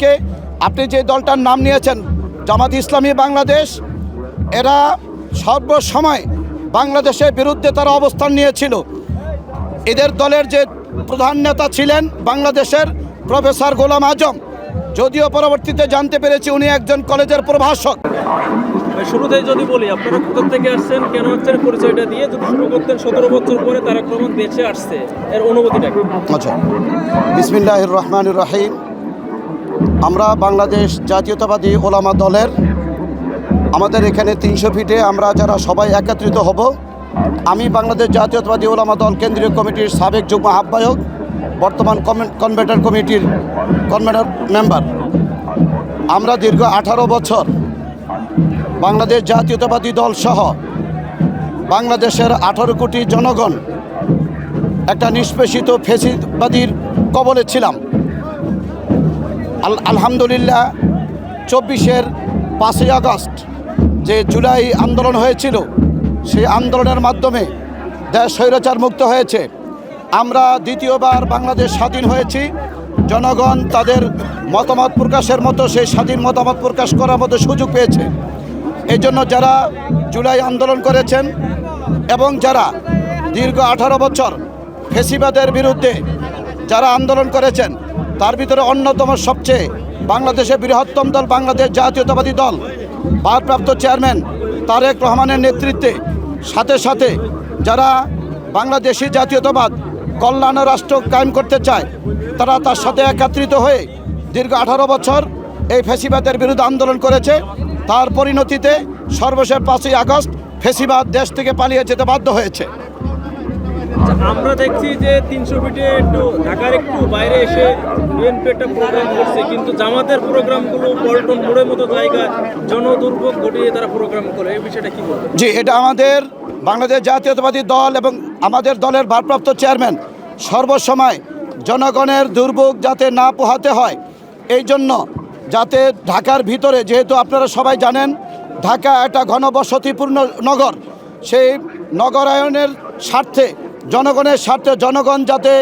কে আপনি যে দলটার নাম নিয়েছেন জামাত ইসলামী বাংলাদেশ, এরা সর্বসময় বাংলাদেশের বিরুদ্ধে তারা অবস্থান নিয়েছিল। এদের দলের যে প্রধান নেতা ছিলেন বাংলাদেশের প্রফেসর গোলাম আজম, যদিও পরবর্তীতে জানতে পেরেছি উনি একজন কলেজের প্রভাষক। শুরুতেই যদি বলি, আপনারা কোথা থেকে আসছেন, কেন আসছেন, পরিচয়টা দিয়ে যদি শুরু করতেন। 17 বছর পরে তারা ক্রমশ দেশে আসছে, এর অনুভূতিটা কি? আচ্ছা, বিসমিল্লাহির রহমানির রহিম। আমরা বাংলাদেশ জাতীয়তাবাদী ওলামা দলের আমাদের এখানে 300 ফিটে আমরা যারা সবাই একত্রিত হব। আমি বাংলাদেশ জাতীয়তাবাদী ওলামা দল কেন্দ্রীয় কমিটির সাবেক যুগ্ম আহ্বায়ক, বর্তমান কনভেনর কমিটির কনভেনর মেম্বার। আমরা দীর্ঘ 18 বছর বাংলাদেশ জাতীয়তাবাদী দল সহ বাংলাদেশের 18 কোটি জনগণ একটা নিষ্পেষিত ফ্যাসিবাদীর কবলে ছিলাম। আলহামদুলিল্লাহ 24-এর 5ই আগস্ট যে জুলাই আন্দোলন হয়েছিল, সেই আন্দোলনের মাধ্যমে দেশ স্বৈরাচার মুক্ত হয়েছে। আমরা দ্বিতীয়বার বাংলাদেশ স্বাধীন হয়েছি। জনগণ তাদের মতামত প্রকাশের মতো, সেই স্বাধীন মতামত প্রকাশ করার মতো সুযোগ পেয়েছে। এই জন্য যারা জুলাই আন্দোলন করেছেন এবং যারা দীর্ঘ 18 বছর ফ্যাসিবাদের বিরুদ্ধে যারা আন্দোলন করেছেন, তার ভিতরে অন্যতম সবচেয়ে বাংলাদেশের বৃহত্তম দল বাংলাদেশ জাতীয়তাবাদী দল, ভারপ্রাপ্ত চেয়ারম্যান তারেক রহমানের নেতৃত্বে, সাথে সাথে যারা বাংলাদেশি জাতীয়তাবাদ কল্যাণ রাষ্ট্র কায়েম করতে চায়, তারা তার সাথে একত্রিত হয়ে দীর্ঘ 18 বছর এই ফ্যাসিবাদের বিরুদ্ধে আন্দোলন করেছে। তার পরিণতিতে সর্বশেষ 5ই আগস্ট ফ্যাসিবাদ দেশ থেকে পালিয়ে যেতে বাধ্য হয়েছে। আমরা দেখছি যে 300 ফিটে একটু ঢাকার একটু বাইরে এসে বিএনপি একটা প্রোগ্রাম করছে, কিন্তু জামাতের প্রোগ্রামগুলো পল্টন মোড়ের মতো জায়গায় জনদুর্ভোগ ঘটিয়ে তারা প্রোগ্রাম করে, এই বিষয়টা কি বলবেন? জি, এটা আমাদের বাংলাদেশ জাতীয়তাবাদী দল এবং আমাদের দলের ভারপ্রাপ্ত চেয়ারম্যান সর্বসময় জনগণের দুর্ভোগ যাতে না পোহাতে হয়, এই জন্য যাতে ঢাকার ভিতরে, যেহেতু আপনারা সবাই জানেন ঢাকা একটা ঘনবসতিপূর্ণ নগর, সেই নগরায়নের স্বার্থে, জনগণের স্বার্থে, জনগণ যাতে,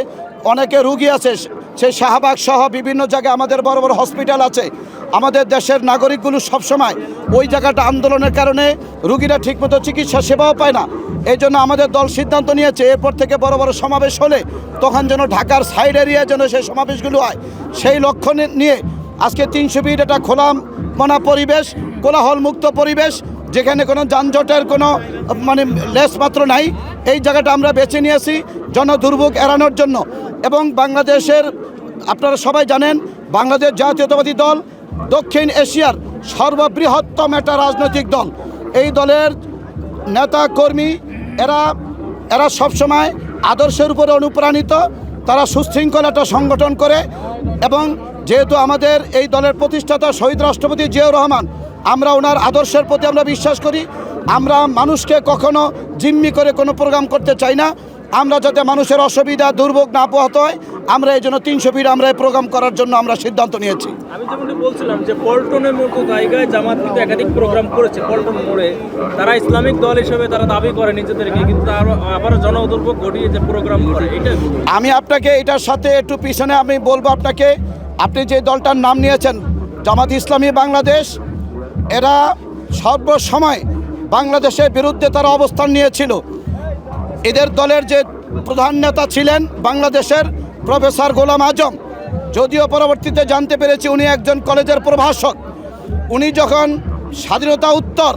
অনেকে রুগী আছে, সেই শাহবাগ সহ বিভিন্ন জায়গায় আমাদের বড় বড় হসপিটাল আছে, আমাদের দেশের নাগরিকগুলো সবসময় ওই জায়গাটা আন্দোলনের কারণে রুগীরা ঠিকমতো চিকিৎসা সেবাও পায় না। এই জন্য আমাদের দল সিদ্ধান্ত নিয়েছে এরপর থেকে বড় বড় সমাবেশ হলে তখন যেন ঢাকার সাইড এরিয়া যেন সেই সমাবেশগুলো হয়। সেই লক্ষ্য নিয়ে আজকে 300 ফিট একটা খোলা মনা পরিবেশ, কোলাহলমুক্ত পরিবেশ, যেখানে কোনো যানজটের কোনো লেশমাত্র নাই, এই জায়গাটা আমরা বেছে নিয়েছি জনদুর্ভোগ এড়ানোর জন্য। এবং বাংলাদেশের, আপনারা সবাই জানেন বাংলাদেশ জাতীয়তাবাদী দল দক্ষিণ এশিয়ার সর্ববৃহত্তম একটা রাজনৈতিক দল। এই দলের নেতা কর্মী এরা সবসময় আদর্শের উপরে অনুপ্রাণিত, তারা সুশৃঙ্খল একটা সংগঠন করে। এবং যেহেতু আমাদের এই দলের প্রতিষ্ঠাতা শহীদ রাষ্ট্রপতি জিয়াউর রহমান, আমরা ওনার আদর্শের প্রতি আমরা বিশ্বাস করি। আমরা মানুষকে কখনো জিম্মি করে কোনো প্রোগ্রাম করতে চাই না। আমরা যাতে মানুষের অসুবিধা দুর্ভোগ না পোহাতে হয়, আমরা এই জন্য 300 ফিট আমরা এই প্রোগ্রাম করার জন্য আমরা সিদ্ধান্ত নিয়েছি। আমি যেমনটি বলছিলাম যে পল্টনের মতো জায়গায় জামাত কিন্তু একাধিক প্রোগ্রাম করেছে পল্টন মোড়ে, তারা ইসলামিক দল হিসেবে তারা দাবি করে নিজেদেরকে, কিন্তু আবার জনদুর্ভোগ ঘটিয়ে যে প্রোগ্রাম করে, এটা আমি আপনাকে এটার সাথে একটু পিছনে আমি বলবো আপনাকে। আপনি যে দলটার নাম নিয়েছেন জামাত ইসলামী বাংলাদেশ, এরা সর্বসময় বাংলাদেশের বিরুদ্ধে তারা অবস্থান নিয়েছিল। এদের দলের যে প্রধান নেতা ছিলেন বাংলাদেশের প্রফেসর গোলাম আজম, যদিও পরবর্তীতে জানতে পেরেছি উনি একজন কলেজের প্রভাষক। উনি যখন স্বাধীনতা উত্তর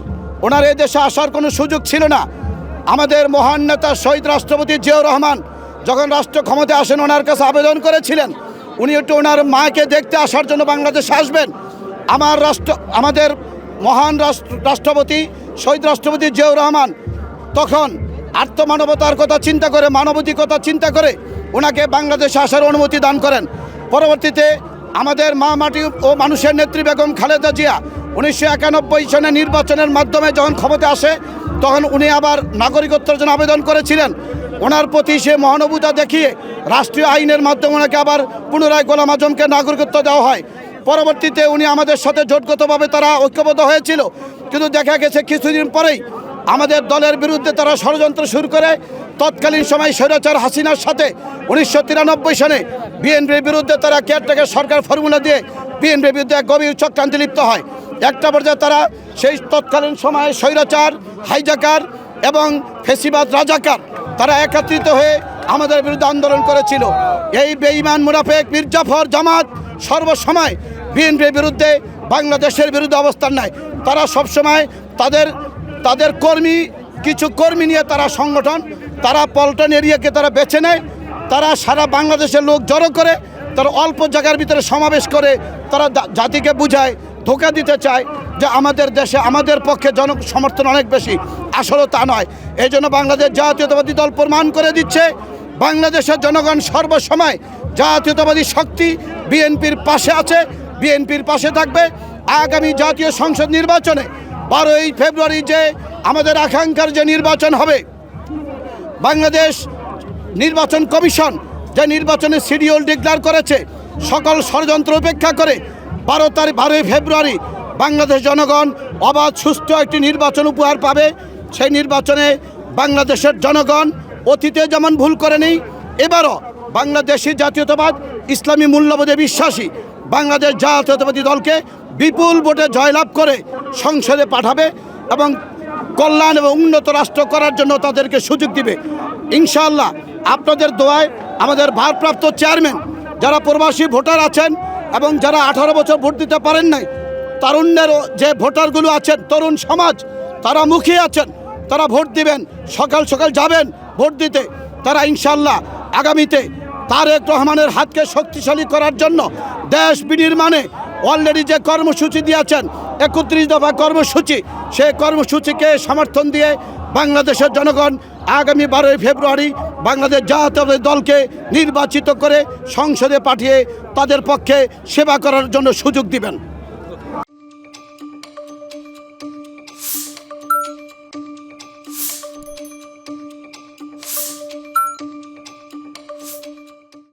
ওনার এই দেশে আসার কোনো সুযোগ ছিল না। আমাদের মহান নেতা শহীদ রাষ্ট্রপতি জিয়াউর রহমান যখন রাষ্ট্র ক্ষমতায় আসেন, ওনার কাছে আবেদন করেছিলেন উনি একটু ওনার মাকে দেখতে আসার জন্য বাংলাদেশে আসবেন। আমাদের মহান রাষ্ট্রপতি শহীদ রাষ্ট্রপতি জিয়াউর রহমান তখন আত্মমানবতার কথা চিন্তা করে, মানবাধিকতা চিন্তা করে ওনাকে বাংলাদেশে আসার অনুমতি দান করেন। পরবর্তীতে আমাদের মা মাটি ও মানুষের নেত্রী বেগম খালেদা জিয়া 1991 সনে নির্বাচনের মাধ্যমে যখন ক্ষমতা আসে, তখন উনি আবার নাগরিকত্বের জন্য আবেদন করেছিলেন। ওনার প্রতি সে মহানুভূতা দেখিয়ে রাষ্ট্রীয় আইনের মাধ্যমে ওনাকে আবার পুনরায় গোলাম আজমকে নাগরিকত্ব দেওয়া হয়। পরবর্তীতে উনি আমাদের সাথে জোটগতভাবে তারা ঐক্যবদ্ধ হয়েছিল, কিন্তু দেখা গেছে কিছুদিন পরেই আমাদের দলের বিরুদ্ধে তারা ষড়যন্ত্র শুরু করে তৎকালীন সময় স্বৈরাচার হাসিনার সাথে 1993 সনে বিএনপির বিরুদ্ধে তারা কেয়ারটেকার সরকার ফর্মুলা দিয়ে বিএনপির বিরুদ্ধে এক গভীর চক্রান্তে লিপ্ত হয়। একটা পর্যায়ে তারা সেই তৎকালীন সময়ে স্বৈরাচার, হাইজাকার এবং ফেসিবাদ রাজাকার তারা একত্রিত হয়ে আমাদের বিরুদ্ধে আন্দোলন করেছিল। এই বেঈমান মুনাফেক মির্জাফর জামাত সর্বসময় বিএনপির বিরুদ্ধে, বাংলাদেশের বিরুদ্ধে অবস্থান নেয়। তারা সবসময় তাদের কিছু কর্মী নিয়ে তারা সংগঠন, তারা পল্টন এরিয়াকে তারা বেছে নেয়। তারা সারা বাংলাদেশের লোক জড়ো করে তারা অল্প জায়গার ভিতরে সমাবেশ করে তারা জাতিকে বুঝায়, ধোঁকা দিতে চায় যে আমাদের দেশে আমাদের পক্ষে সমর্থন অনেক বেশি। আসলে তা নয়। এই জন্য বাংলাদেশ জাতীয়তাবাদী দল প্রমাণ করে দিচ্ছে বাংলাদেশের জনগণ সর্বসময় জাতীয়তাবাদী শক্তি বিএনপির পাশে আছে, বিএনপির পাশে থাকবে। আগামী জাতীয় সংসদ নির্বাচনে 12ই ফেব্রুয়ারি যে আমাদের আকাঙ্ক্ষার যে নির্বাচন হবে, বাংলাদেশ নির্বাচন কমিশন যে নির্বাচনের শিডিউল ডিক্লেয়ার করেছে, সকল ষড়যন্ত্র উপেক্ষা করে 12ই ফেব্রুয়ারি বাংলাদেশ জনগণ অবাধ সুস্থ একটি নির্বাচন উপহার পাবে। সেই নির্বাচনে বাংলাদেশের জনগণ অতীতে যেমন ভুল করেনি, এবারও বাংলাদেশি জাতীয়তাবাদ ইসলামী মূল্যবোধে বিশ্বাসী বাংলাদেশ জাতীয়তাবাদী দলকে বিপুল ভোটে জয়লাভ করে সংসদে পাঠাবে এবং কল্যাণ এবং উন্নত রাষ্ট্র করার জন্য তাদেরকে সুযোগ দিবে। ইনশাআল্লাহ আপনাদের দোয়ায় আমাদের ভারপ্রাপ্ত চেয়ারম্যান যারা প্রবাসী ভোটার আছেন এবং যারা 18 বছর ভোট দিতে পারেন নাই, তারুণ্যের যে ভোটারগুলো আছেন, তরুণ সমাজ তারা মুখিয়ে আছেন, তারা ভোট দিবেন, সকাল সকাল যাবেন ভোট দিতে। তারা ইনশাআল্লাহ আগামীতে তারেক রহমানের হাতকে শক্তিশালী করার জন্য দেশ বিনির্মাণে অলরেডি যে কর্মসূচি দিয়েছেন 31 দফা কর্মসূচি, সেই কর্মসূচিকে সমর্থন দিয়ে বাংলাদেশের জনগণ আগামী 12ই ফেব্রুয়ারি বাংলাদেশ জাতীয়তাবাদী দলকে নির্বাচিত করে সংসদে পাঠিয়ে তাদের পক্ষে সেবা করার জন্য সুযোগ দিবেন।